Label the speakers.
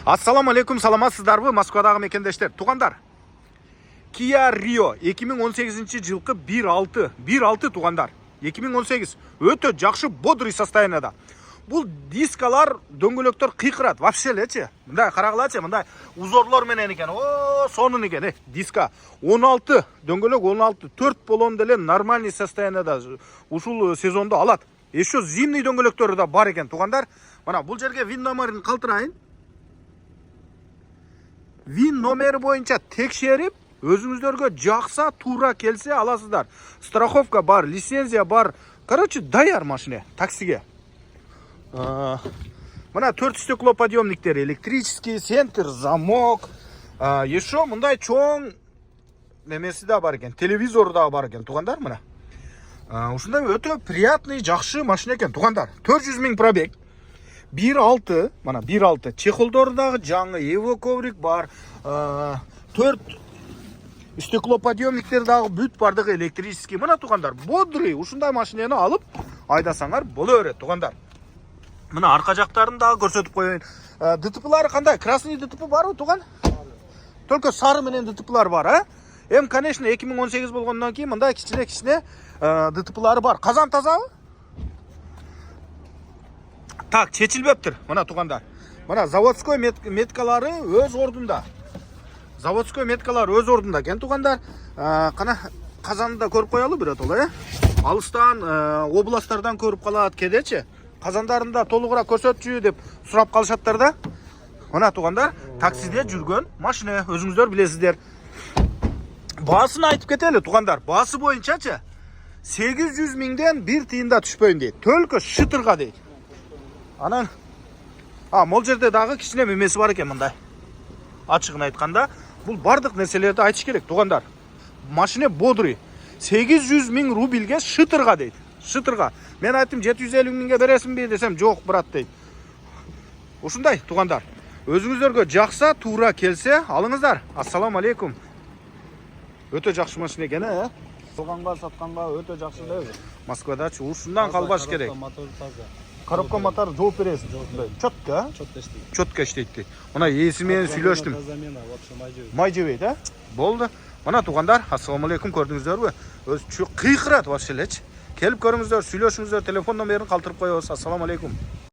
Speaker 1: Assalamu alaikum, саламатсыздарбы Москвадагы мекендештер. Тугандар. Kia Rio 2018 жылкы 1.6 тугандар. 2018 өтө жакшы бодрый состоянияда. Бул дискалар дөңгөлөктөр кыйкырат, вообще элечи. Мындай карагылачы, мындай узорлор менен экен. О, сонун экен, диска 16 дөңгөлөк 16 4 болон деле нормальный состоянияда ушул сезондо алат. Еще зимний дөңгөлөктөрү да бар экен тугандар. Мына бул жерге вин номерин калтырайын. Вин номери боюнча текшерип, өзүңүздөргө жакса, туура келсе аласыздар. Страховка бар, лицензия бар. Короче, даяр машина таксиге. Мына 4 стеклоподъемниктер, электрический, центр, замок. Еще мындай чоң немеси да бар экен, телевизор да бар экен тугандар мына. Ушундай өтө приятный, жакшы машина экен тугандар. 400 000 пробег. 1.6, мана 1.6 чехолдору дагы жаңы, Evo коврик бар. 4 стеклоподъемниктер дагы бүт бардыгы электрический. Мына тугандар, бодрый ушундай машинаны алып айдасаңар боло берет тугандар. Мына арка жактарын дагы көрсөтүп коеюн. ДТПлары кандай? Красный ДТП барбы туган? Только сары менен ДТПлар бар, Эм, конечно, 2018 болгондон кийин мындай кичине ДТПлары бар. Казан тазабы? Так, чечилбептир, мына тугандар. Мына заводской меткалары өз ордунда. Заводской меткалар өз ордунда экен тугандар. Кана Казанда көрүп коелу бирет ол, Алыстан, областтардан көрүп калат кедечи. Казандарында толугураак көрсөтчү деп сурап калышаттар да. Мына тугандар, таксиде жүргөн машина, өзүңүздөр билесиздер. Баасын айтып кетели тугандар. Баасы боюнчачы 800 000ден 1 тыйын да түшпөйүн дейт. Төлкө шытырга дейт. Анан мол жерде дагы кичине мемеси бар экен мындай. Ачыгын айтканда, бул бардык нерселерди айтыш керек тугандар. Машина бодрый. 800 000 рубльге шытырга дейт. Шытырга. Мен айттым 750 000ге бересиңби десем, жок брат дейт. Ушундай тугандар. Өзүңүздөргө жакса, туура келсе алыңыздар. Ассаламу алейкум. Өтө жакшы машина экен, Алганга, сатканга өтө жакшы эле. Москвадачы ушундан калбаш керек. Коробка мотор жооп бересиң. Чөткө, Чөткө иштейт дейт. Мына ээси менен сүйлөштүм. Май жебейт, Болду. Мына тугандар, ассаламу алейкум, көрдүңүздөрбү? Өз кыйкырат вообще элечи. Келип көрүңүздөр, сүйлөшүңүздөр, телефон номерин калтырып коебуз. Ассаламу алейкум.